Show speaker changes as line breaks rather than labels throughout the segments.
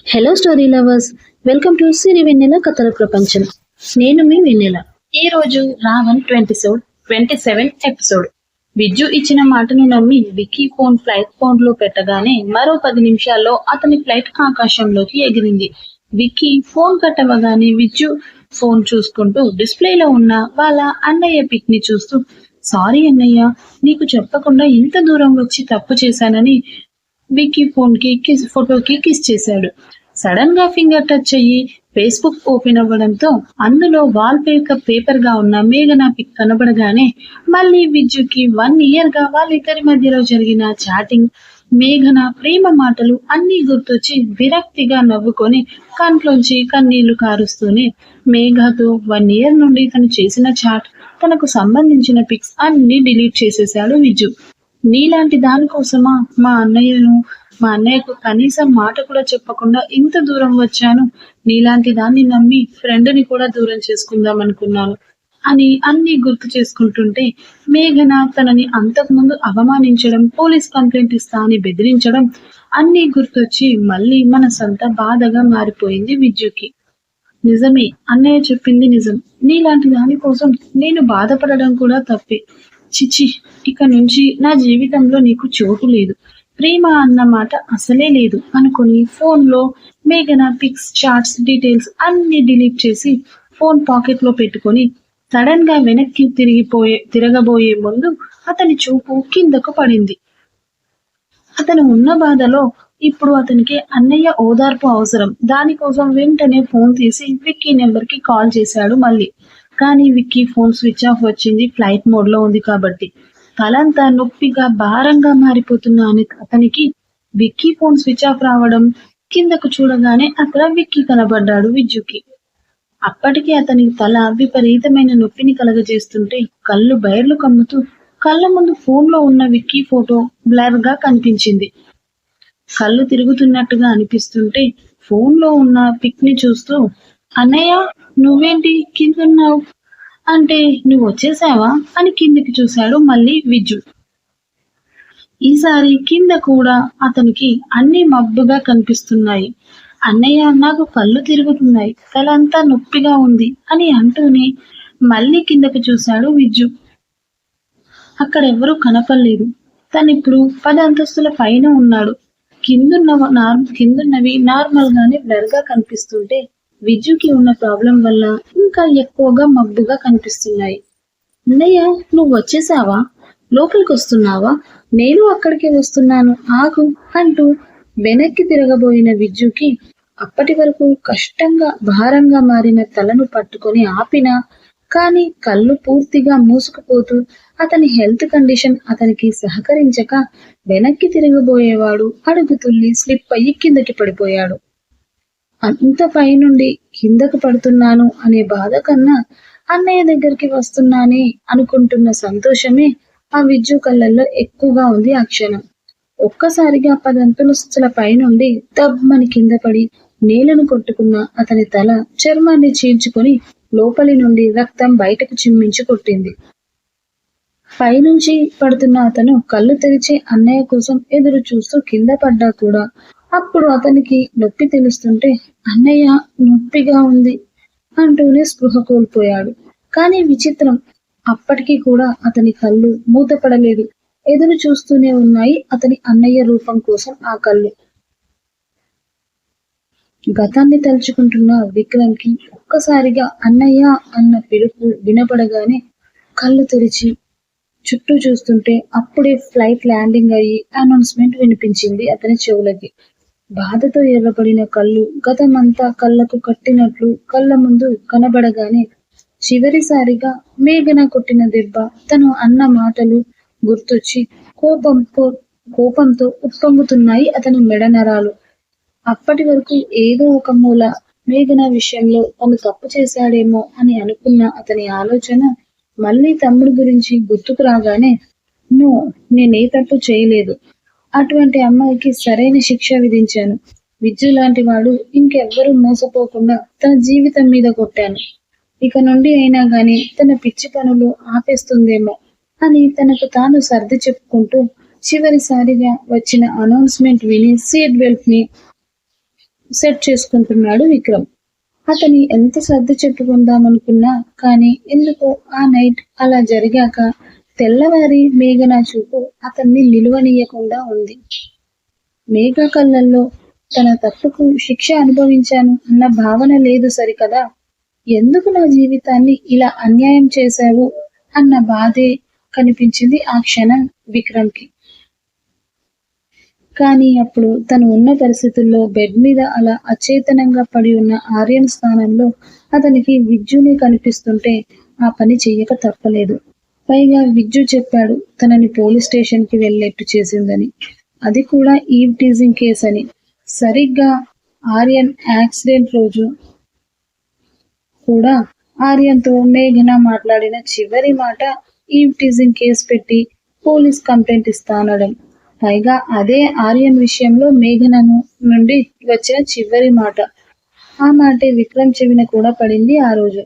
Hello story lovers, welcome to Siri Vennela కథల ప్రపంచం. నేను మీ వెన్నెల. ఈ రోజు రావణ్ 27 ఎపిసోడ్. విజ్జు ఇచ్చిన మాటను నమ్మి విక్కీ ఫ్లైట్ మోడ్ లో పెట్టగానే మరో 10 నిమిషాల్లో అతని ఫ్లైట్ ఆకాశంలోకి ఎగిరింది. విక్కీ ఫోన్ కట్టవగానే విజ్జు ఫోన్ చూసుకుంటూ డిస్ప్లేలో ఉన్న వాళ్ళ అన్నయ్య పిక్ ని చూస్తూ, సారీ అన్నయ్య, నీకు చెప్పకుండా ఇంత దూరం వచ్చి తప్పు చేశానని విక్కీ ఫోటోకి కిస్ చేశాడు. సడన్ గా ఫింగర్ టచ్ అయ్యి ఫేస్బుక్ ఓపెన్ అవ్వడంతో అందులో వాల్ పేపర్ గా ఉన్న మేఘనా పిక్ కనబడగానే మళ్ళీ విజ్జుకి 1 year గా వాళ్ళిద్దరి మధ్యలో జరిగిన చాటింగ్, మేఘన ప్రేమ మాటలు అన్నీ గుర్తొచ్చి విరక్తిగా నవ్వుకొని కంట్లోంచి కన్నీళ్లు కారుస్తూనే మేఘతో 1 year నుండి తను చేసిన చాట్, తనకు సంబంధించిన పిక్స్ అన్ని డిలీట్ చేసేశాడు విజ్జు. నీలాంటి దానికోసమా మా అన్నయ్యకు కనీసం మాట కూడా చెప్పకుండా ఇంత దూరం వచ్చాను. నీలాంటి దాన్ని నమ్మి ఫ్రెండ్ని కూడా దూరం చేసుకుందాం అనుకున్నాను అని అన్ని గుర్తు చేసుకుంటుంటే మేఘన తనని అంతకుముందు అవమానించడం, పోలీస్ కంప్లైంట్ ఇస్తా అని బెదిరించడం అన్ని గుర్తొచ్చి మళ్ళీ మనసంతా బాధగా మారిపోయింది విజ్జుకి. నిజమే, అన్నయ్య చెప్పింది నిజం. నీలాంటి దానికోసం నేను బాధపడడం కూడా తప్పే. చిచి, ఇక నుంచి నా జీవితంలో నీకు చోటు లేదు, ప్రేమ అన్న మాట అసలే లేదు అనుకుని ఫోన్లో మేఘన పిక్స్, చాట్స్, డీటెయిల్స్ అన్ని డిలీట్ చేసి ఫోన్ పాకెట్ లో పెట్టుకొని సడన్ గా వెనక్కి తిరగబోయే ముందు అతని చూపు కిందకు పడింది. అతను ఉన్న బాధలో ఇప్పుడు అతనికి అన్నయ్య ఓదార్పు అవసరం. దానికోసం వెంటనే ఫోన్ తీసి విక్కీ నెంబర్ కి కాల్ చేశాడు మళ్ళీ. కానీ విక్కీ ఫోన్ స్విచ్ ఆఫ్ వచ్చింది, ఫ్లైట్ మోడ్ లో ఉంది కాబట్టి. తలంతా నొప్పిగా భారంగా మారిపోతున్న అతనికి విక్కీ ఫోన్ స్విచ్ ఆఫ్ రావడం, కిందకు చూడగానే అక్కడ విక్కీ కనబడ్డాడు విజ్జుకి. అప్పటికి అతని తల విపరీతమైన నొప్పిని కలగజేస్తుంటే కళ్ళు బయర్లు కమ్ముతూ కళ్ళ ముందు ఫోన్ లో ఉన్న విక్కీ ఫోటో బ్లర్ గా కనిపించింది. కళ్ళు తిరుగుతున్నట్టుగా అనిపిస్తుంటే ఫోన్ లో ఉన్న పిక్ ని చూస్తూ, అన్నయ్య నువ్వేంటి కిందున్నావు అంటే నువ్వు వచ్చేసావా అని కిందికి చూశాడు మళ్ళీ విజ్జు. ఈసారి కింద కూడా అతనికి అన్ని మబ్బుగా కనిపిస్తున్నాయి. అన్నయ్య నాకు కళ్ళు తిరుగుతున్నాయి, తలంతా నొప్పిగా ఉంది అని అంటూనే మళ్ళీ కిందకి చూశాడు విజ్జు. అక్కడెవరూ కనపడలేదు. తనిప్పుడు 10 అంతస్తుల పైన ఉన్నాడు. కిందున్నవి నార్మల్ గానే బ్లర్ గా కనిపిస్తుంటే విజ్జుకి ఉన్న ప్రాబ్లం వల్ల ఇంకా ఎక్కువగా మబ్బుగా కనిపిస్తున్నాయి. అన్నయ్య నువ్వు వచ్చేసావా? లోపలికి వస్తున్నావా? నేను అక్కడికి వస్తున్నాను, ఆగు అంటూ వెనక్కి తిరగబోయిన విజ్జుకి అప్పటి వరకు కష్టంగా భారంగా మారిన తలను పట్టుకొని ఆపినా కానీ కళ్ళు పూర్తిగా మూసుకుపోతూ అతని హెల్త్ కండిషన్ అతనికి సహకరించక వెనక్కి తిరగబోయేవాడు అడుగుతుల్లి స్లిప్ అయ్యి కిందకి పడిపోయాడు. అంత పైనుండి కిందకు పడుతున్నాను అనే బాధ కన్నా అన్నయ్య దగ్గరికి వస్తున్నానే అనుకుంటున్న సంతోషమే ఆ విజ్జు కళ్ళల్లో ఎక్కువగా ఉంది ఆ క్షణం. ఒక్కసారిగా 10 అంతస్తుల పైనుండి దబ్బని కింద పడి నేలను కొట్టుకున్న అతని తల చర్మాన్ని చీల్చుకొని లోపలి నుండి రక్తం బయటకు చిమ్మించి కొట్టింది. పైనుంచి పడుతున్న అతను కళ్ళు తెరిచి అన్నయ్య కోసం ఎదురు చూస్తూ కింద పడ్డా కూడా అప్పుడు అతనికి నొప్పి తెలుస్తుంటే అన్నయ్య నొప్పిగా ఉంది అంటూనే స్పృహ కోల్పోయాడు. కానీ విచిత్రం, అప్పటికి కూడా అతని కళ్ళు మూతపడలేదు. ఎదురు చూస్తూనే ఉన్నాయి అతని అన్నయ్య రూపం కోసం ఆ కళ్ళు. గతాన్ని తలుచుకుంటున్న విక్రమ్కి ఒక్కసారిగా అన్నయ్య అన్న పిలుపు వినపడగానే కళ్ళు తెరిచి చుట్టూ చూస్తుంటే అప్పుడే ఫ్లైట్ ల్యాండింగ్ అయ్యి అనౌన్స్మెంట్ వినిపించింది అతని చెవులకి. బాధతో ఎర్రబడిన కళ్ళు గతమంతా కళ్ళకు కట్టినట్లు కళ్ళ ముందు కనబడగానే చివరిసారిగా మేఘన కొట్టిన దెబ్బ, తను అన్న మాటలు గుర్తొచ్చి కోపంతో ఉప్పొంగుతున్నాయి అతని మెడ నరాలు. అప్పటి వరకు ఏదో ఒక మూల మేఘన విషయంలో తను తప్పు చేశాడేమో అని అనుకున్న అతని ఆలోచన మళ్ళీ తమ్ముడు గురించి గుర్తుకు రాగానే, నేనే తప్పు చేయలేదు, అటువంటి అమ్మాయికి సరైన శిక్ష విధించాను. విజ్జు లాంటి వాడు ఇంకెవ్వరూ మోసపోకుండా తన జీవితం మీద కొట్టాను. ఇక నుండి అయినా గాని తన పిచ్చి పనులు ఆపేస్తుందేమో అని తనకు తాను సర్ది చెప్పుకుంటూ చివరిసారిగా వచ్చిన అనౌన్స్మెంట్ విని సీట్ బెల్ట్ ని సెట్ చేసుకుంటున్నాడు విక్రమ్. అతని ఎంత సర్ది చెప్పుకుందామనుకున్నా కానీ ఎందుకో ఆ నైట్ అలా జరిగాక తెల్లవారి మేఘన చూపు అతన్ని నిలువనీయకుండా ఉంది. మేఘ కళ్ళల్లో తన తప్పుకు శిక్ష అనుభవించాను అన్న భావన లేదు సరికదా, ఎందుకు నా జీవితాన్ని ఇలా అన్యాయం చేశావు అన్న బాధే కనిపించింది ఆ క్షణం విక్రమ్కి. కానీ అప్పుడు తను ఉన్న పరిస్థితుల్లో బెడ్ మీద అలా అచేతనంగా పడి ఉన్న ఆర్యన్ స్థానంలో అతనికి విజ్జుని కనిపిస్తుంటే ఆ పని చెయ్యక తప్పలేదు. పైగా విజ్జు చెప్పాడు తనని పోలీస్ స్టేషన్ కి వెళ్ళేట్టు చేసిందని, అది కూడా ఈవ్ టీజింగ్ కేస్ అని. సరిగ్గా ఆర్యన్ యాక్సిడెంట్ రోజు కూడా ఆర్యన్తో మేఘన మాట్లాడిన చివరి మాట ఈవ్ టీజింగ్ కేసు పెట్టి పోలీస్ కంప్లైంట్ ఇస్తానడం. పైగా అదే ఆర్యన్ విషయంలో మేఘనను నుండి వచ్చిన చివరి మాట. ఆ మాటే విక్రమ్ చెవిన కూడా పడింది ఆ రోజు.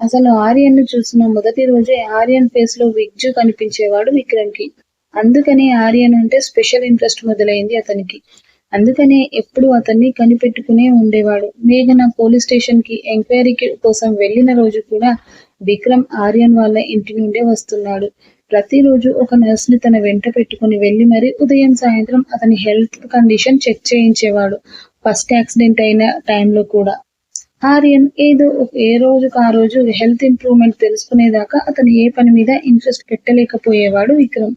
అసలు ఆర్యన్ ను చూసిన మొదటి రోజే ఆర్యన్ ఫేస్ లో విజ్జు కనిపించేవాడు విక్రమ్కి. అందుకనే ఆర్యన్ అంటే స్పెషల్ ఇంట్రెస్ట్ మొదలైంది అతనికి. అందుకనే ఎప్పుడు అతన్ని కనిపెట్టుకునే ఉండేవాడు. మేఘన పోలీస్ స్టేషన్ కి ఎంక్వైరీ కోసం వెళ్లిన రోజు కూడా విక్రమ్ ఆర్యన్ వాళ్ళ ఇంటి నుండే వస్తున్నాడు. ప్రతిరోజు ఒక నర్స్ ని తన వెంట పెట్టుకుని వెళ్లి మరి ఉదయం సాయంత్రం అతని హెల్త్ కండిషన్ చెక్ చేయించేవాడు. ఫస్ట్ యాక్సిడెంట్ అయిన టైంలో కూడా ఆర్యన్ ఏ రోజుకు ఆ రోజు హెల్త్ ఇంప్రూవ్మెంట్ తెలుసుకునేదాకా అతను ఏ పని మీద ఇంట్రెస్ట్ పెట్టలేకపోయేవాడు విక్రమ్.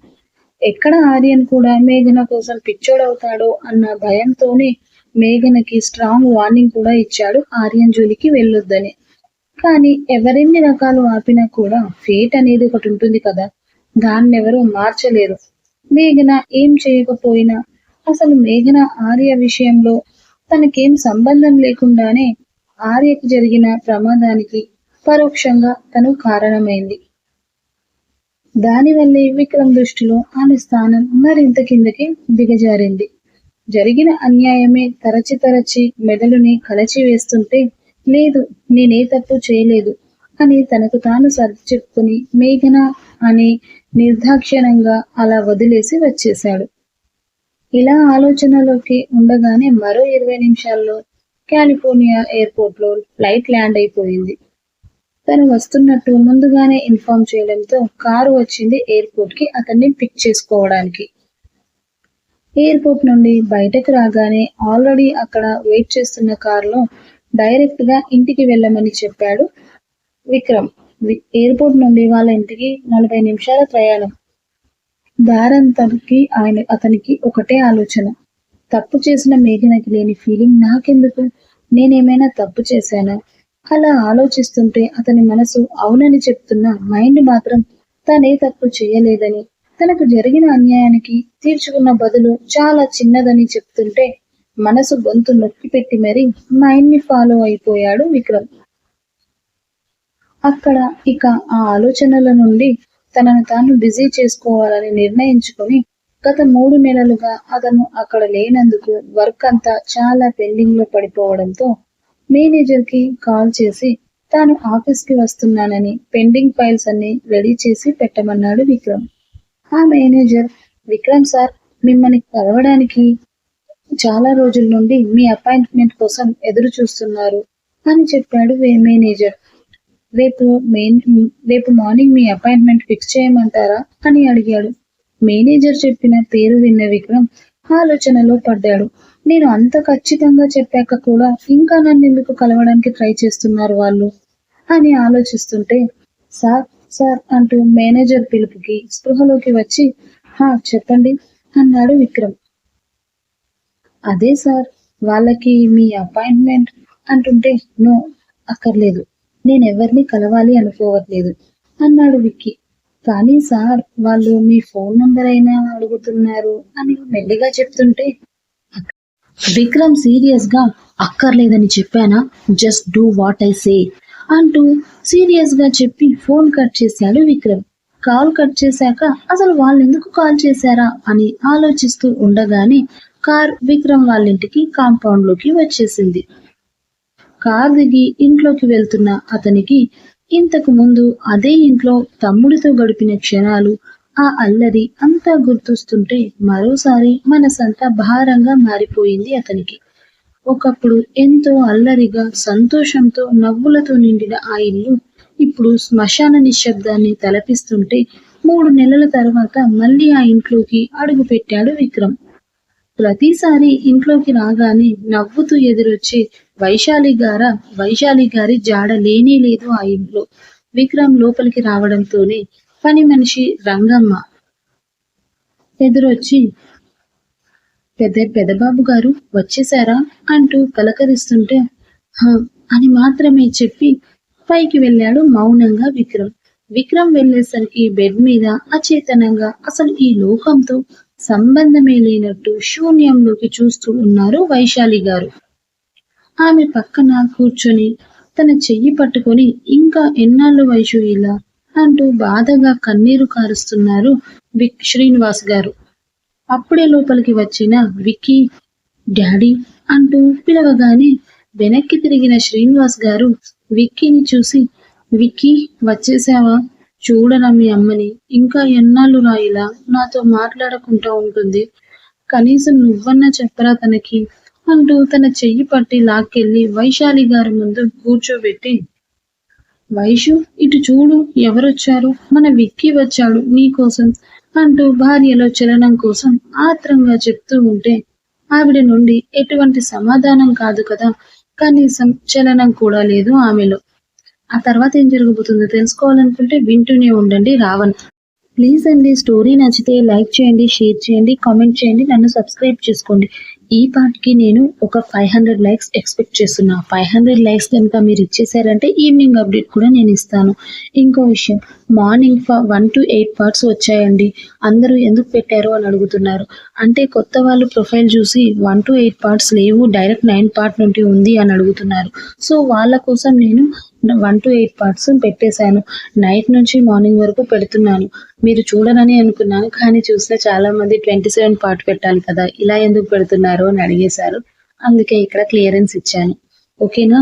ఎక్కడ ఆర్యన్ కూడా మేఘన కోసం పిచ్చోడవుతాడో అన్న భయంతోనే మేఘనకి స్ట్రాంగ్ వార్నింగ్ కూడా ఇచ్చాడు ఆర్యన్ జోలికి వెళ్ళొద్దని. కానీ ఎవరెన్ని రకాలు ఆపినా కూడా ఫేట్ అనేది ఒకటి ఉంటుంది కదా, దాన్నెవరూ మార్చలేరు. మేఘన ఏం చేయకపోయినా అసలు మేఘన ఆర్య విషయంలో తనకేం సంబంధం లేకుండానే ఆర్యకు జరిగిన ప్రమాదానికి పరోక్షంగా తను కారణమైంది. దానివల్లే విక్రమ్ దృష్టిలో ఆమె స్థానం మరింత కిందకి దిగజారింది. జరిగిన అన్యాయమే తరచి మెదడుని కలచి వేస్తుంటే లేదు నేనే తప్పు చేయలేదు అని తనకు తాను సర్ది చెప్పుకుని మేఘన అని నిర్దాక్షిణ్యంగా అలా వదిలేసి వచ్చేశాడు. ఇలా ఆలోచనలోకి ఉండగానే మరో 20 నిమిషాల్లో కాలిఫోర్నియా ఎయిర్పోర్ట్ లో ఫ్లైట్ ల్యాండ్ అయిపోయింది. తను వస్తున్నట్టు ముందుగానే ఇన్ఫార్మ్ చేయడంతో కారు వచ్చింది ఎయిర్పోర్ట్ కి అతన్ని పిక్ చేసుకోవడానికి. ఎయిర్పోర్ట్ నుండి బయటకు రాగానే ఆల్రెడీ అక్కడ వెయిట్ చేస్తున్న కారులో డైరెక్ట్ గా ఇంటికి వెళ్ళమని చెప్పాడు విక్రమ్. ఎయిర్పోర్ట్ నుండి వాళ్ళ ఇంటికి 40 నిమిషాల ప్రయాణం. దారంతటికి అతనికి ఒకటే ఆలోచన, తప్పు చేసిన మేఘనకి లేని ఫీలింగ్ నాకెందుకు, నేనేమైనా తప్పు చేశానా? అలా ఆలోచిస్తుంటే అతని మనసు అవునని చెప్తున్నా మైండ్ మాత్రం తనే తప్పు చేయలేదని, తనకు జరిగిన అన్యాయానికి తీర్చుకున్న బదులు చాలా చిన్నదని చెప్తుంటే మనసు గొంతు నొక్కి పెట్టి మరీ మైండ్ ని ఫాలో అయిపోయాడు విక్రమ్. అక్కడ ఇక ఆ ఆలోచనల నుండి తనను తాను బిజీ చేసుకోవాలని నిర్ణయించుకొని గత 3 నెలలుగా అతను అక్కడ లేనందుకు వర్క్ అంతా చాలా పెండింగ్ లో పడిపోవడంతో మేనేజర్ కి కాల్ చేసి తాను ఆఫీస్ కి వస్తున్నానని పెండింగ్ ఫైల్స్ అన్ని రెడీ చేసి పెట్టమన్నాడు విక్రమ్. ఆ మేనేజర్, విక్రమ్ సార్ మిమ్మల్ని కలవడానికి చాలా రోజుల నుండి మీ అపాయింట్మెంట్ కోసం ఎదురు చూస్తున్నారు అని చెప్పాడు మేనేజర్. రేపు మార్నింగ్ మీ అపాయింట్మెంట్ ఫిక్స్ చేయమంటారా అని అడిగాడు. మేనేజర్ చెప్పిన పేరు విన్న విక్రమ్ ఆలోచనలో పడ్డాడు. నేను అంత ఖచ్చితంగా చెప్పాక కూడా ఇంకా నన్ను ఎందుకు కలవడానికి ట్రై చేస్తున్నారు వాళ్ళు అని ఆలోచిస్తుంటే సార్ సార్ అంటూ మేనేజర్ పిలుపుకి స్పృహలోకి వచ్చి చెప్పండి అన్నాడు విక్రమ్. అదే సార్ వాళ్ళకి మీ అపాయింట్మెంట్ అంటుంటే నో అక్కర్లేదు, నేనెవరిని కలవాలి అనుకోవట్లేదు అన్నాడు విక్కీ. కానీ సార్ వాళ్ళు మీ ఫోన్ నంబర్ అయినా అడుగుతున్నారు అని మెల్లిగా చెప్తుంటే విక్రమ్ సీరియస్ గా అక్కర్లేదని చెప్పానా, just do what I say అంటూ సీరియస్ గా చెప్పి ఫోన్ కట్ చేశాడు విక్రమ్. కాల్ కట్ చేశాక అసలు వాళ్ళు ఎందుకు కాల్ చేశారా అని ఆలోచిస్తూ ఉండగానే కార్ విక్రమ్ వాళ్ళింటికి కాంపౌండ్ లోకి వచ్చేసింది. కార్ దిగి ఇంట్లోకి వెళ్తున్న అతనికి ఇంతకు ముందు అదే ఇంట్లో తమ్ముడితో గడిపిన క్షణాలు, ఆ అల్లరి అంతా గుర్తొస్తుంటే మరోసారి మనసంతా భారంగా మారిపోయింది అతనికి. ఒకప్పుడు ఎంతో అల్లరిగా సంతోషంతో నవ్వులతో నిండిన ఆ ఇల్లు ఇప్పుడు శ్మశాన నిశ్శబ్దాన్ని తలపిస్తుంటే 3 నెలల తర్వాత మళ్ళీ ఆ ఇంట్లోకి అడుగు పెట్టాడు విక్రమ్. ప్రతిసారి ఇంట్లోకి రాగానే నవ్వుతూ ఎదురొచ్చే వైశాలి గారి జాడ లేనే లేదు ఆ ఇంట్లో. విక్రమ్ లోపలికి రావడంతోనే పని మనిషి రంగమ్మ ఎదురొచ్చి పెదబాబు గారు వచ్చేశారా అంటూ పలకరిస్తుంటే హా అని మాత్రమే చెప్పి పైకి వెళ్ళాడు మౌనంగా విక్రమ్. విక్రమ్ వెళ్ళేసరికి బెడ్ మీద అచేతనంగా అసలు ఈ లోకంతో సంబంధమే లేనట్టు శూన్యంలోకి చూస్తూ ఉన్నారు వైశాలి గారు. ఆమె పక్కన కూర్చొని తన చెయ్యి పట్టుకొని ఇంకా ఎన్నాళ్ళు వైశు ఇలా అంటూ బాధగా కన్నీరు కారుస్తున్నారు శ్రీనివాస్ గారు. అప్పుడే లోపలికి వచ్చిన విక్కీ డాడీ అంటూ పిలవగానే వెనక్కి తిరిగిన శ్రీనివాస్ గారు విక్కీని చూసి విక్కీ వచ్చేసావా? చూడరా మీ అమ్మని, ఇంకా ఎన్నాళ్ళు రా ఇలా నాతో మాట్లాడకుండా ఉంటుంది, కనీసం నువ్వన్నా చెప్పరా తనకి అంటూ తన చెయ్యి పట్టి లాక్కెళ్ళి వైశాలి గారి ముందు కూర్చోబెట్టి వైషు ఇటు చూడు ఎవరొచ్చారు, మన విక్కీ వచ్చాడు నీకోసం అంటూ భార్యలో చలనం కోసం ఆత్రంగా చెప్తూ ఉంటే ఆవిడ నుండి ఎటువంటి సమాధానం కాదు కదా, కనీసం చలనం కూడా లేదు ఆమెలో. ఆ తర్వాత ఏం జరగబోతుందో తెలుసుకోవాలనుకుంటే వింటూనే ఉండండి రావణ్. ప్లీజ్ అండి, స్టోరీ నచ్చితే లైక్ చేయండి, షేర్ చేయండి, కామెంట్ చేయండి, నన్ను సబ్స్క్రైబ్ చేసుకోండి. ఈ పార్ట్కి నేను ఒక 500 లైక్స్ ఎక్స్పెక్ట్ చేస్తున్నా. 500 లైక్స్ కనుక మీరు ఇచ్చేసారంటే ఈవినింగ్ అప్డేట్ కూడా నేను ఇస్తాను. ఇంకో విషయం, మార్నింగ్ 1 to 8 పార్ట్స్ వచ్చాయండి. అందరూ ఎందుకు పెట్టారు అని అడుగుతున్నారు. అంటే కొత్త వాళ్ళు ప్రొఫైల్ చూసి 1 to 8 పార్ట్స్ లేవు, డైరెక్ట్ 9 పార్ట్ నుండి ఉంది అని అడుగుతున్నారు. సో వాళ్ళ కోసం నేను 1 to 8 పార్ట్స్ పెట్టేశాను. నైట్ నుంచి మార్నింగ్ వరకు పెడుతున్నాను. మీరు చూడనని అనుకున్నాను, కానీ చూస్తే చాలా మంది 27 పార్ట్ పెట్టాలి కదా, ఇలా ఎందుకు పెడుతున్నారు అని అడిగేశారు. అందుకే ఇక్కడ క్లియరెన్స్ ఇచ్చాను. ఓకేనా?